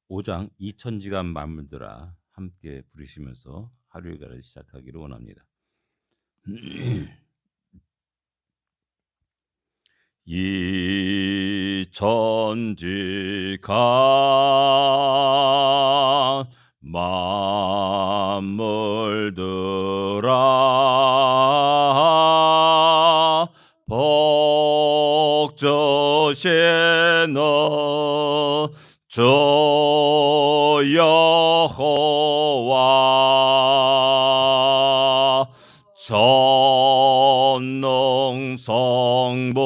5장 이천지간 만물들아 함께 부르시면서 하루 일과를 시작하기를 원합니다. 이천지간 만물들아 복저시는 주 여호와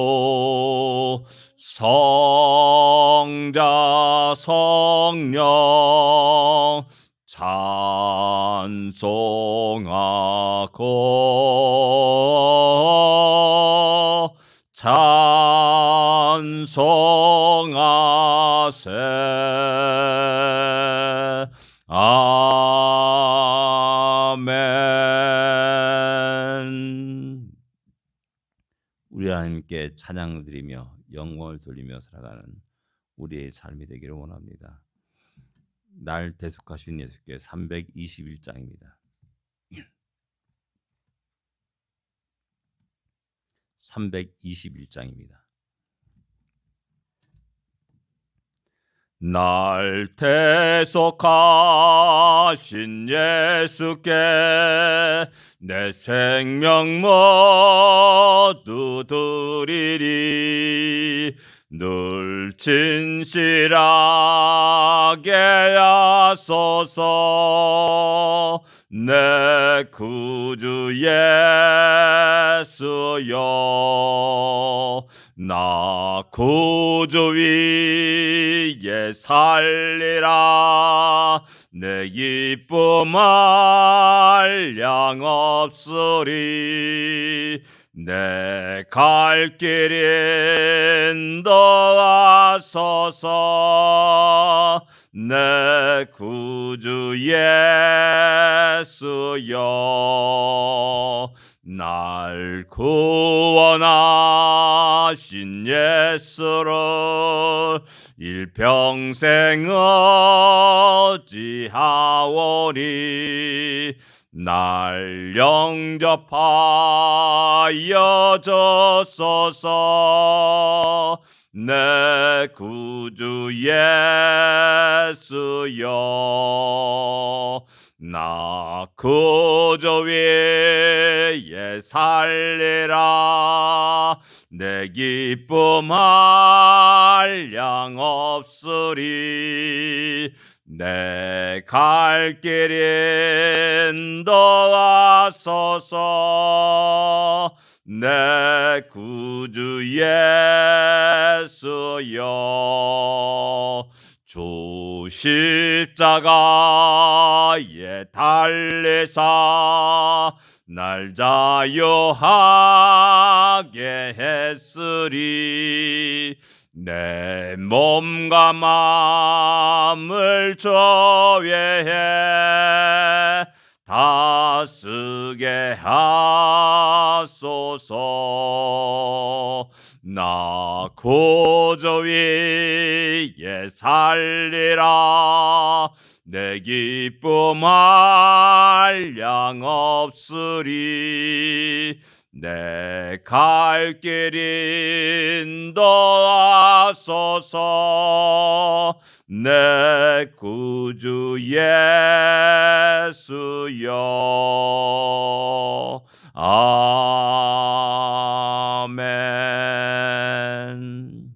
전능성부 성자 성령 찬송하고 찬송하세. 아멘. 우리 하나님께 찬양을 드리며 영광을 돌리며 살아가는 우리의 삶이 되기를 원합니다. 날 대속하신 예수께 321장입니다. 321장입니다. 날 대속하신 예수께 내 생명 모두 드리리. 늘 진실하게 하소서. 내 구주 예수여, 나 구주 위에 살리라. 내 기쁨 한량 없으리. 내 갈 길 인도하소서. 내 구주 예수여, 날 구원하신 예수를 일평생 의지하오니. 날 영접하여 주소서. 내 구주 예수여, 나 구주 위에 살리라. 내 기쁨 한량 없으리. 내 갈 길 인도하소서. 내 구주 예수여, 주 십자가에 달리사 날 자유하게 했으리. 내 몸과 마음을 조회해 다스게 하소서. 나 구주 위에 살리라. 내 기쁨 한량 없으리. 내 갈 길 인도하소서. 내 구주 예수여. 아멘.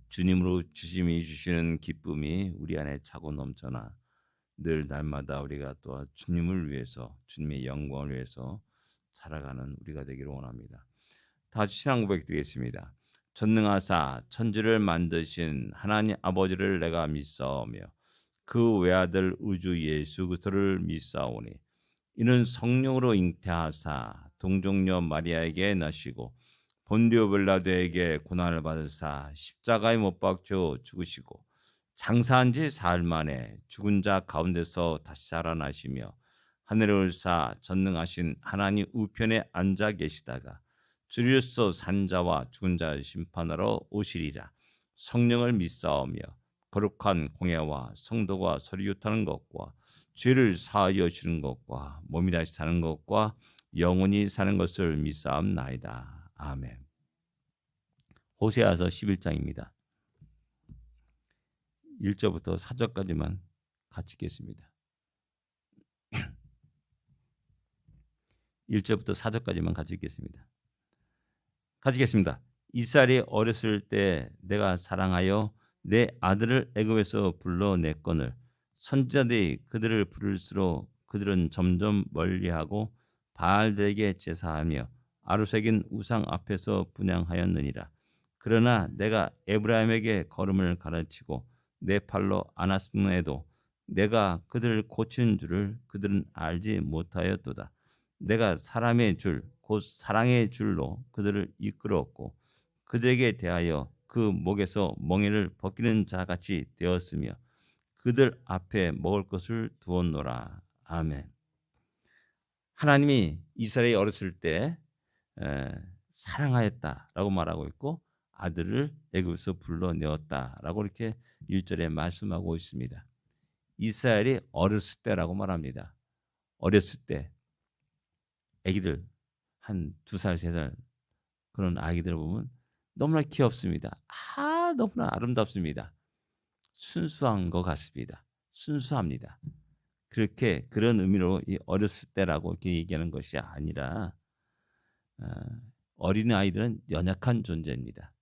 주님으로 주심이 주시는 기쁨이 우리 안에 차고 넘쳐나 늘 날마다 우리가 또 주님을 위해서, 주님의 영광을 위해서 살아가는 우리가 되기를 원합니다. 다시 신앙 고백 드리겠습니다. 전능하사 천지를 만드신 하나님 아버지를 내가 믿사오며 그 외아들 우주 예수 그리스도를 믿사오니 이는 성령으로 잉태하사 동정녀 마리아에게 나시고 본디오 빌라도에게 고난을 받으사 십자가에 못 박혀 죽으시고 장사한 지 사흘 만에 죽은 자 가운데서 다시 살아나시며 하늘에 올사 전능하신 하나님 우편에 앉아 계시다가 주로서 산자와 죽은 자를 심판하러 오시리라. 성령을 믿사오며 거룩한 공예와 성도가 서로 유탄하는 것과 죄를 사하여 주는 것과 몸이 다시 사는 것과 영원히 사는 것을 믿사옵나이다. 아멘. 호세아서 11장입니다. 1절부터 4절까지만 같이 읽겠습니다. 1절부터 4절까지만 같이 읽겠습니다. 같이 읽겠습니다. 이스라엘이 어렸을 때 내가 사랑하여 내 아들을 애굽에서 불러냈거늘 선지자들이 그들을 부를수록 그들은 점점 멀리하고 바알들에게 제사하며 아루색인 우상 앞에서 분향하였느니라. 그러나 내가 에브라임에게 걸음을 가르치고 내 팔로 안았음에도 내가 그들을 고치는 줄을 그들은 알지 못하였도다. 내가 사람의 줄 곧 사랑의 줄로 그들을 이끌었고 그들에게 대하여 그 목에서 멍에를 벗기는 자같이 되었으며 그들 앞에 먹을 것을 두었노라. 아멘. 하나님이 이스라엘이 어렸을 때 사랑하였다라고 말하고 있고 아들을 애굽에서 불러내었다라고 이렇게 1절에 말씀하고 있습니다. 이스라엘이 어렸을 때라고 말합니다. 어렸을 때 아기들 한 2살, 3살 그런 아기들 보면 너무나 귀엽습니다. 너무나 아름답습니다. 순수한 것 같습니다. 순수합니다. 그렇게 그런 의미로 이 어렸을 때라고 이렇게 얘기하는 것이 아니라 어린 아이들은 연약한 존재입니다.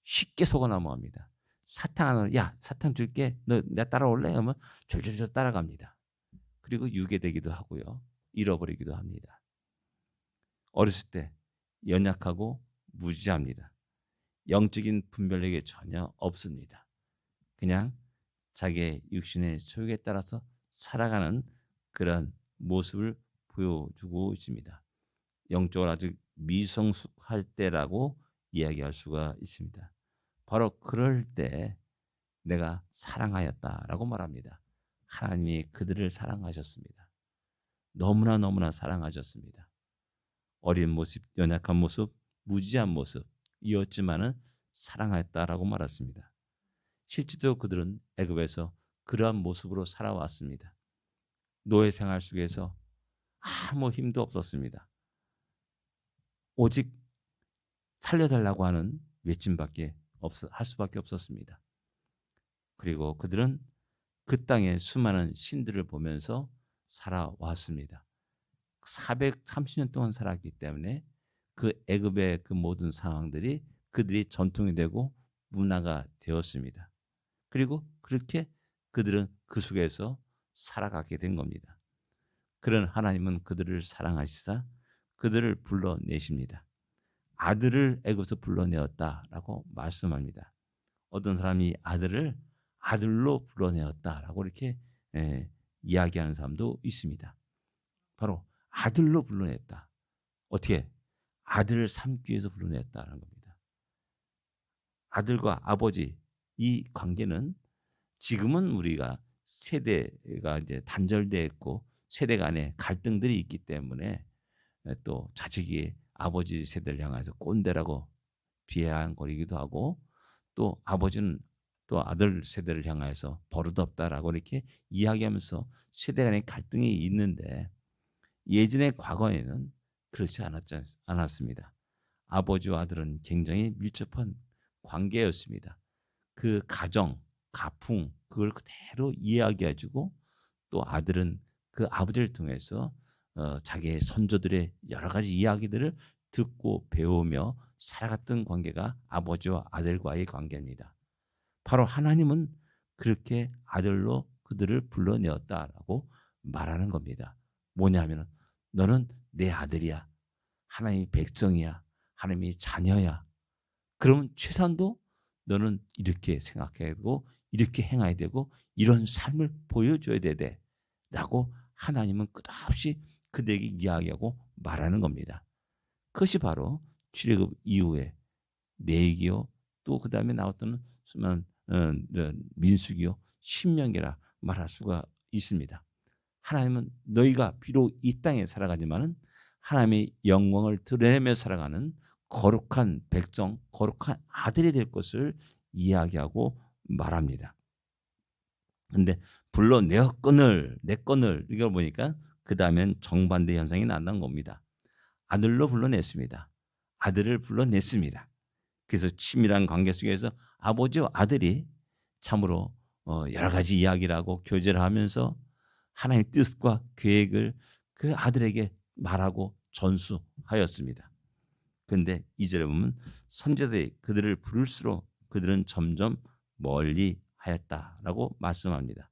쉽게 속아 넘어갑니다. 사탕 야 사탕 줄게 너 내 따라올래? 하면 졸졸졸 따라갑니다. 그리고 유괴되기도 하고요. 잃어버리기도 합니다. 어렸을 때 연약하고 무지합니다. 영적인 분별력이 전혀 없습니다. 그냥 자기의 육신의 소욕에 따라서 살아가는 그런 모습을 보여주고 있습니다. 영적으로 아주 미성숙할 때라고 이야기할 수가 있습니다. 바로 그럴 때 내가 사랑하였다라고 말합니다. 하나님이 그들을 사랑하셨습니다. 너무나 사랑하셨습니다. 어린 모습, 연약한 모습, 무지한 모습이었지만은 사랑하였다라고 말했습니다. 실제로 그들은 애굽에서 그러한 모습으로 살아왔습니다. 노예 생활 속에서 아무 힘도 없었습니다. 오직 살려달라고 하는 외침밖에 할 수밖에 없었습니다. 그리고 그들은 그 땅의 수많은 신들을 보면서 살아왔습니다. 430년 동안 살았기 때문에 그 애굽의 그 모든 상황들이 그들이 전통이 되고 문화가 되었습니다. 그리고 그렇게 그들은 그 속에서 살아가게 된 겁니다. 그런 하나님은 그들을 사랑하시사 그들을 불러내십니다. 아들을 애굽에서 불러내었다라고 말씀합니다. 어떤 사람이 아들을 아들로 불러내었다라고 이렇게 이야기하는 사람도 있습니다. 바로 아들로 불러냈다. 어떻게? 아들을 삼기 위해서 불러냈다는 겁니다. 아들과 아버지 이 관계는 지금은 우리가 세대가 이제 단절되어 있고 세대 간에 갈등들이 있기 때문에 또 자식이 아버지 세대를 향해서 꼰대라고 비아냥거리기도 하고 또 아버지는 또 아들 세대를 향해서 버릇없다라고 이렇게 이야기하면서 세대 간의 갈등이 있는데 예전의 과거에는 그렇지 않았습니다. 아버지와 아들은 굉장히 밀접한 관계였습니다. 그 가정, 가풍 그걸 그대로 이야기해주고 또 아들은 그 아버지를 통해서 자기의 선조들의 여러 가지 이야기들을 듣고 배우며 살아갔던 관계가 아버지와 아들과의 관계입니다. 바로 하나님은 그렇게 아들로 그들을 불러내었다라고 말하는 겁니다. 뭐냐면 너는 내 아들이야. 하나님의 백성이야. 하나님의 자녀야. 그러면 최소한도 너는 이렇게 생각해야 되고 이렇게 행해야 되고 이런 삶을 보여줘야 돼. 라고 하나님은 끝없이 그들에게 이야기하고 말하는 겁니다. 그것이 바로 출애굽 이후에 레위기요 또 그 다음에 나왔던 수많은 민수기요 신명기라 말할 수가 있습니다. 하나님은 너희가 비록 이 땅에 살아가지만은 하나님의 영광을 드러내며 살아가는 거룩한 백성, 거룩한 아들이 될 것을 이야기하고 말합니다. 근데 불로 내 건을 이걸 보니까 그다음엔 정반대 현상이 나타난 겁니다. 아들로 불러냈습니다. 아들을 불러냈습니다. 그래서 친밀한 관계 속에서 아버지와 아들이 참으로 여러 가지 이야기를 하고 교제를 하면서 하나님의 뜻과 계획을 그 아들에게 말하고 전수하였습니다. 그런데 2절에 보면 선지자들이 그들을 부를수록 그들은 점점 멀리하였다라고 말씀합니다.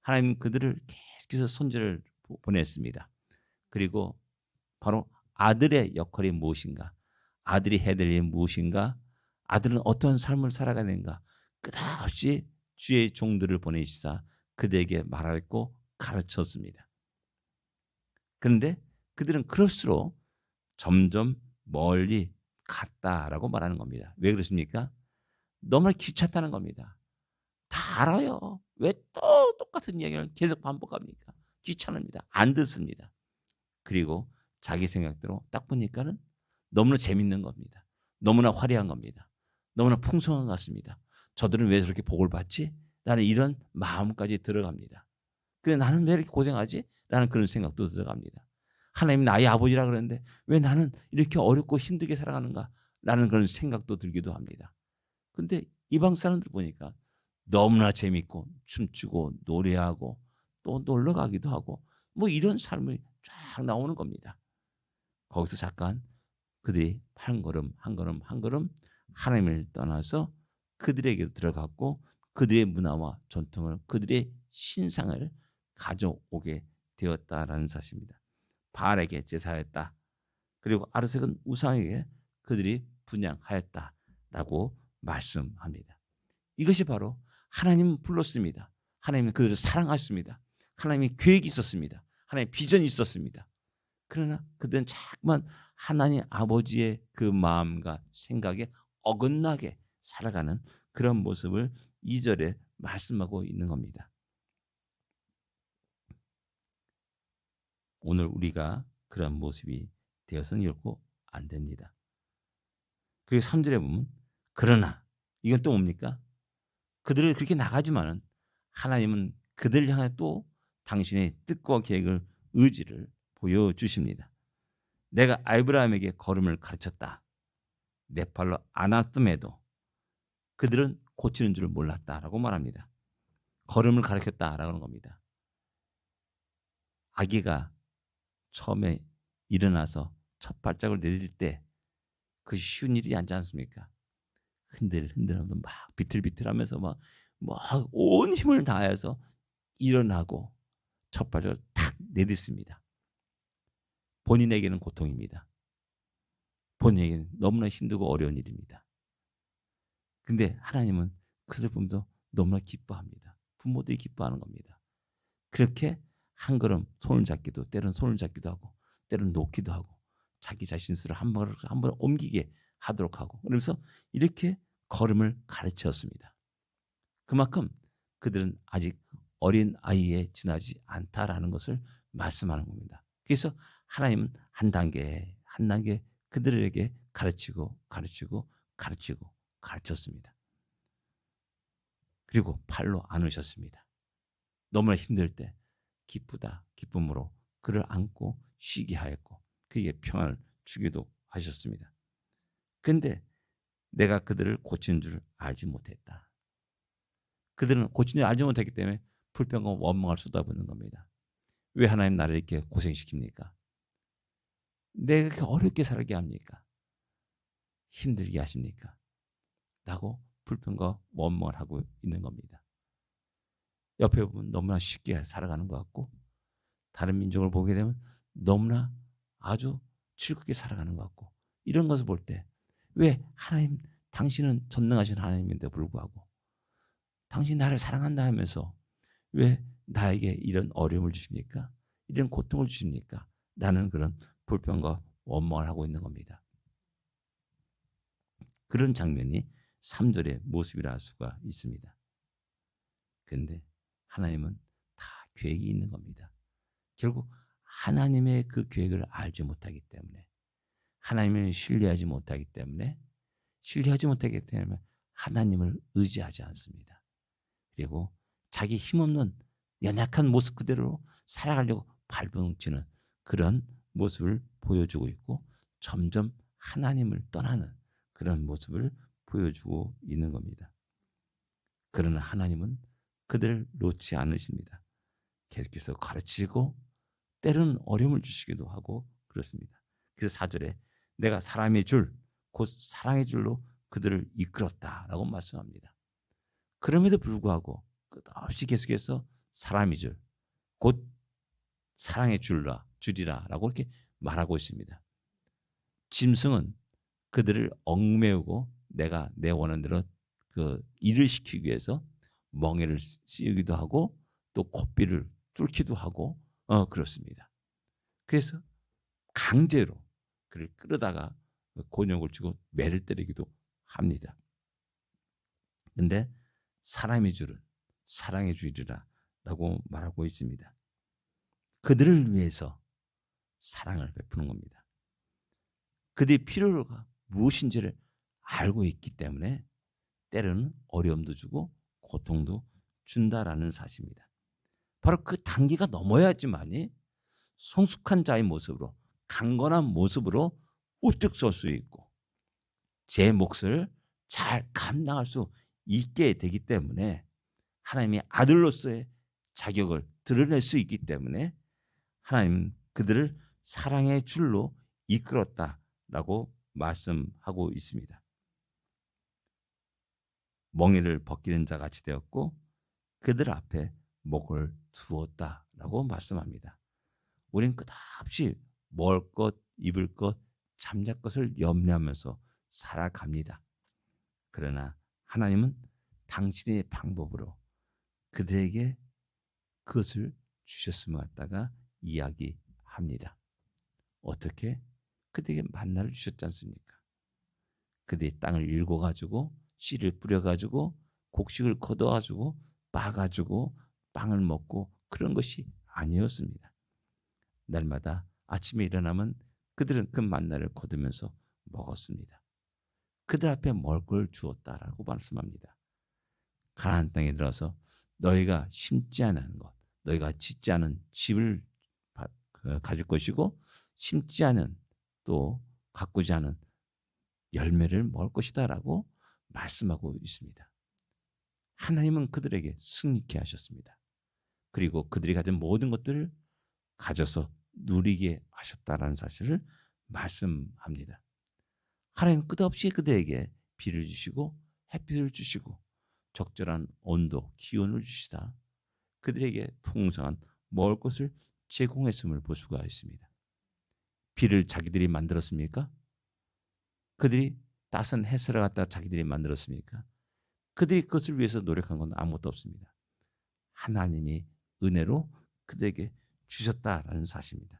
하나님은 그들을 계속해서 선지자를 보냈습니다. 그리고 바로 아들의 역할이 무엇인가? 아들이 해야 될 일이 무엇인가? 아들은 어떤 삶을 살아가야 되는가? 끝없이 주의 종들을 보내시사 그들에게 말하고 가르쳤습니다. 그런데 그들은 그럴수록 점점 멀리 갔다라고 말하는 겁니다. 왜 그렇습니까? 너무 귀찮다는 겁니다. 다 알아요. 왜 또 똑같은 이야기를 계속 반복합니까? 귀찮습니다. 안 듣습니다. 그리고 자기 생각대로 딱 보니까는 너무나 재밌는 겁니다. 너무나 화려한 겁니다. 너무나 풍성한 것 같습니다. 저들은 왜 저렇게 복을 받지? 라는 이런 마음까지 들어갑니다. 근데 나는 왜 이렇게 고생하지? 라는 그런 생각도 들어갑니다. 하나님 나의 아버지라 그러는데 왜 나는 이렇게 어렵고 힘들게 살아가는가? 라는 그런 생각도 들기도 합니다. 근데 이방 사람들 보니까 너무나 재밌고 춤추고 노래하고 또 놀러 가기도 하고 뭐 이런 삶이 쫙 나오는 겁니다. 거기서 잠깐 그들이 한 걸음 한 걸음 한 걸음 하나님을 떠나서 그들에게 들어갔고 그들의 문화와 전통을 그들의 신상을 가져오게 되었다라는 사실입니다. 바알에게 제사했다. 그리고 아르색은 우상에게 그들이 분양하였다라고 말씀합니다. 이것이 바로 하나님 불렀습니다. 하나님은 그들을 사랑하셨습니다. 하나님의 계획이 있었습니다. 하나님의 비전이 있었습니다. 그러나 그들은 자꾸만 하나님 아버지의 그 마음과 생각에 어긋나게 살아가는 그런 모습을 2절에 말씀하고 있는 겁니다. 오늘 우리가 그런 모습이 되어서는 결코 안 됩니다. 그리고 3절에 보면 그러나 이건 또 뭡니까? 그들을 그렇게 나가지만은 하나님은 그들을 향해 또 당신의 뜻과 계획을 의지를 보여주십니다. 내가 아브라함에게 걸음을 가르쳤다. 내 팔로 안았음에도 그들은 고치는 줄 몰랐다라고 말합니다. 걸음을 가르쳤다라고 하는 겁니다. 아기가 처음에 일어나서 첫 발짝을 내딜 때 그 쉬운 일이 아니지 않습니까? 흔들흔들하면서 막 비틀비틀하면서 막 온 힘을 다해서 일어나고 첫 발을 탁 내딛습니다. 본인에게는 고통입니다. 본인에게는 너무나 힘들고 어려운 일입니다. 근데 하나님은 그 슬픔도 너무나 기뻐합니다. 부모들이 기뻐하는 겁니다. 그렇게 한 걸음 손을 잡기도 때로는 손을 잡기도 하고 때로는 놓기도 하고 자기 자신 스스로 한번 옮기게 하도록 하고 그러면서 이렇게 걸음을 가르쳤습니다. 그만큼 그들은 아직 어린 아이에 지나지 않다라는 것을 말씀하는 겁니다. 그래서 하나님은 한 단계 한 단계 그들에게 가르치고 가르치고 가르치고 가르쳤습니다. 그리고 팔로 안으셨습니다. 너무나 힘들 때 기쁘다 기쁨으로 그를 안고 쉬게 하였고 그에게 평안을 주기도 하셨습니다. 그런데 내가 그들을 고치는 줄 알지 못했다. 그들은 고치는 줄 알지 못했기 때문에 불평과 원망을 쏟아붓는 겁니다. 왜 하나님 나를 이렇게 고생시킵니까? 내가 그렇게 어렵게 살게 합니까? 힘들게 하십니까? 라고 불평과 원망을 하고 있는 겁니다. 옆에 보면 너무나 쉽게 살아가는 것 같고 다른 민족을 보게 되면 너무나 아주 즐겁게 살아가는 것 같고 이런 것을 볼 때 왜 하나님 당신은 전능하신 하나님인데 불구하고 당신 나를 사랑한다 하면서 왜 나에게 이런 어려움을 주십니까? 이런 고통을 주십니까? 나는 그런 불평과 원망을 하고 있는 겁니다. 그런 장면이 3절의 모습이라 할 수가 있습니다. 그런데 하나님은 다 계획이 있는 겁니다. 결국 하나님의 그 계획을 알지 못하기 때문에 하나님을 신뢰하지 못하기 때문에 하나님을 의지하지 않습니다. 그리고 자기 힘없는 연약한 모습 그대로 살아가려고 발버둥치는 그런 모습을 보여주고 있고 점점 하나님을 떠나는 그런 모습을 보여주고 있는 겁니다. 그러나 하나님은 그들을 놓지 않으십니다. 계속해서 가르치고 때로는 어려움을 주시기도 하고 그렇습니다. 그래서 4절에 내가 사람의 줄, 곧 사랑의 줄로 그들을 이끌었다라고 말씀합니다. 그럼에도 불구하고 끝없이 계속해서 사람의 줄, 곧 사랑의 줄이라라고 이렇게 말하고 있습니다. 짐승은 그들을 얽매우고 내가 내 원하는 대로 그 일을 시키기 위해서 멍에를 씌우기도 하고 또 코삐를 뚫기도 하고 그렇습니다. 그래서 강제로 그를 끌어다가 곤욕을 주고 매를 때리기도 합니다. 근데 사람의 줄은 사랑의 줄이라라고 말하고 있습니다. 그들을 위해서 사랑을 베푸는 겁니다. 그들의 필요가 무엇인지를 알고 있기 때문에 때로는 어려움도 주고 고통도 준다라는 사실입니다. 바로 그 단계가 넘어야지만이 성숙한 자의 모습으로 강건한 모습으로 우뚝 설 수 있고 제 몫을 잘 감당할 수 있게 되기 때문에 하나님의 아들로서의 자격을 드러낼 수 있기 때문에 하나님 그들을 사랑의 줄로 이끌었다라고 말씀하고 있습니다. 멍에를 벗기는 자 같이 되었고 그들 앞에 목을 두었다라고 말씀합니다. 우린 끝없이 먹을 것, 입을 것, 잠잘 것을 염려하면서 살아갑니다. 그러나 하나님은 당신의 방법으로 그들에게 그것을 주셨음을 갖다가 이야기합니다. 어떻게? 그들에게 만나를 주셨지 않습니까? 그들이 땅을 일궈가지고 씨를 뿌려가지고 곡식을 거둬가지고 빻아가지고 빵을 먹고 그런 것이 아니었습니다. 날마다 아침에 일어나면 그들은 그 만나를 거두면서 먹었습니다. 그들 앞에 먹을 걸 주었다라고 말씀합니다. 가나안 땅에 들어서 너희가 심지 않은 것, 너희가 짓지 않은 집을 가질 것이고 심지 않은 또 가꾸지 않은 열매를 먹을 것이다라고 말씀하고 있습니다. 하나님은 그들에게 승리케 하셨습니다. 그리고 그들이 가진 모든 것들을 가져서 누리게 하셨다라는 사실을 말씀합니다. 하나님은 끝없이 그들에게 비를 주시고 햇빛을 주시고 적절한 온도, 기온을 주시다 그들에게 풍성한 먹을 것을 제공했음을 볼 수가 있습니다. 비를 자기들이 만들었습니까? 그들이 따스한 햇살을 갖다 자기들이 만들었습니까? 그들이 그것을 위해서 노력한 건 아무것도 없습니다. 하나님이 은혜로 그들에게 주셨다라는 사실입니다.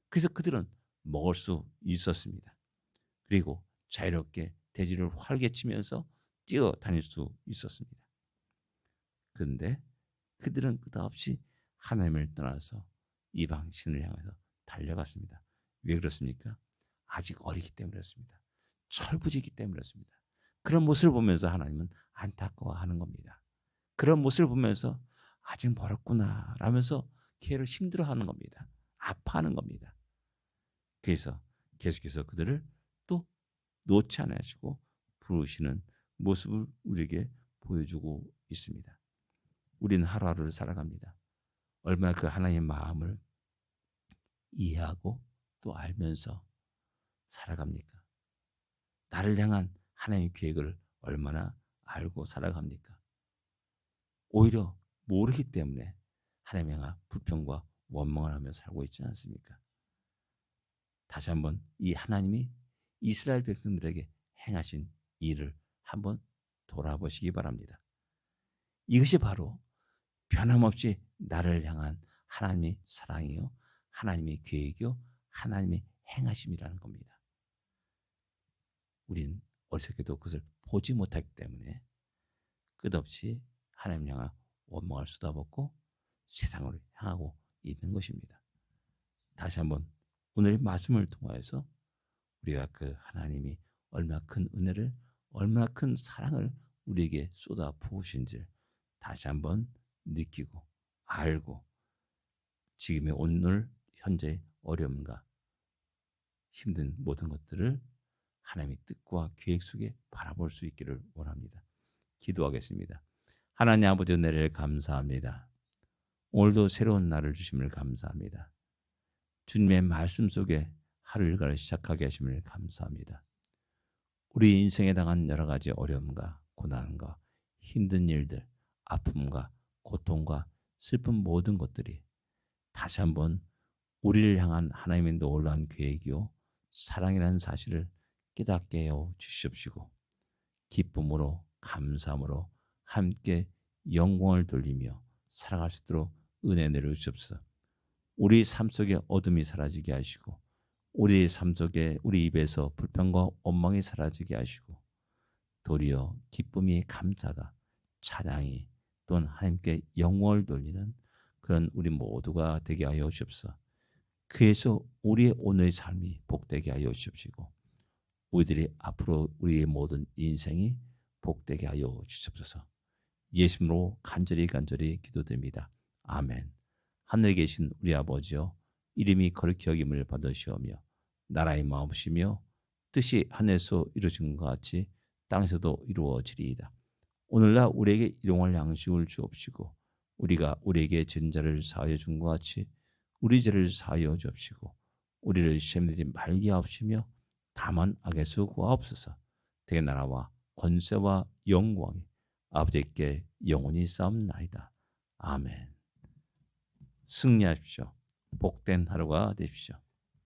그래서 그들은 먹을 수 있었습니다. 그리고 자유롭게 대지를 활개치면서 뛰어다닐 수 있었습니다. 그런데 그들은 끝없이 하나님을 떠나서 이방 신을 향해서 달려갔습니다. 왜 그렇습니까? 아직 어리기 때문에 그렇습니다. 철부지기 때문에 그렇습니다. 그런 모습을 보면서 하나님은 안타까워하는 겁니다. 그런 모습을 보면서 아직 멀었구나 라면서 걔를 힘들어하는 겁니다. 아파하는 겁니다. 그래서 계속해서 그들을 또 놓지 않으시고 부르시는 모습을 우리에게 보여주고 있습니다. 우리는 하루하루를 살아갑니다. 얼마나 그 하나님의 마음을 이해하고 또 알면서 살아갑니까? 나를 향한 하나님의 계획을 얼마나 알고 살아갑니까? 오히려 모르기 때문에 하나님에 향한 불평과 원망을 하며 살고 있지 않습니까? 다시 한번 이 하나님이 이스라엘 백성들에게 행하신 일을 한번 돌아보시기 바랍니다. 이것이 바로 변함없이 나를 향한 하나님의 사랑이요, 하나님의 계획이요, 하나님의 행하심이라는 겁니다. 우린 어리석게도 그것을 보지 못하기 때문에 끝없이 하나님 향한 원망을 쏟아붓고 세상을 향하고 있는 것입니다. 다시 한번 오늘의 말씀을 통하여서 우리가 그 하나님이 얼마나 큰 은혜를, 얼마나 큰 사랑을 우리에게 쏟아 부으신지 다시 한번 느끼고 알고 지금의 오늘 현재 어려움과 힘든 모든 것들을 하나님의 뜻과 계획 속에 바라볼 수 있기를 원합니다. 기도하겠습니다. 하나님 아버지 은혜를 감사합니다. 오늘도 새로운 날을 주심을 감사합니다. 주님의 말씀 속에 하루 일과를 시작하게 하심을 감사합니다. 우리 인생에 당한 여러 가지 어려움과 고난과 힘든 일들, 아픔과 고통과 슬픈 모든 것들이 다시 한번 우리를 향한 하나님의 놀라운 계획이요 사랑이라는 사실을 깨닫게 하여 주시옵시고 기쁨으로 감사함으로 함께 영광을 돌리며 살아갈 수 있도록 은혜 내려주시옵소서. 우리 삶 속에 어둠이 사라지게 하시고 우리 삶 속에 우리 입에서 불평과 원망이 사라지게 하시고 도리어 기쁨이 감사가 찬양이 또는 하나님께 영광을 돌리는 그런 우리 모두가 되게 하여 주옵소서. 그래서 우리의 오늘의 삶이 복되게 하여 주옵시고 우리들이 앞으로 우리의 모든 인생이 복되게 하여 주옵소서. 예수님으로 간절히 기도드립니다. 아멘. 하늘에 계신 우리 아버지여 이름이 거룩히 여김을 받으시오며 나라의 마음이시며 뜻이 하늘에서 이루어진 것 같이 땅에서도 이루어지리이다. 오늘날 우리에게 일용할 양식을 주옵시고 우리가 우리에게 전자를 사하여 준 것 같이 우리 죄를 사하여 주옵시고 우리를 시험에 들지 말게 하옵시며 다만 악에서 구하옵소서. 대개 나라와 권세와 영광이 아버지께 영원히 쌓옵나이다. 아멘. 승리하십시오. 복된 하루가 되십시오.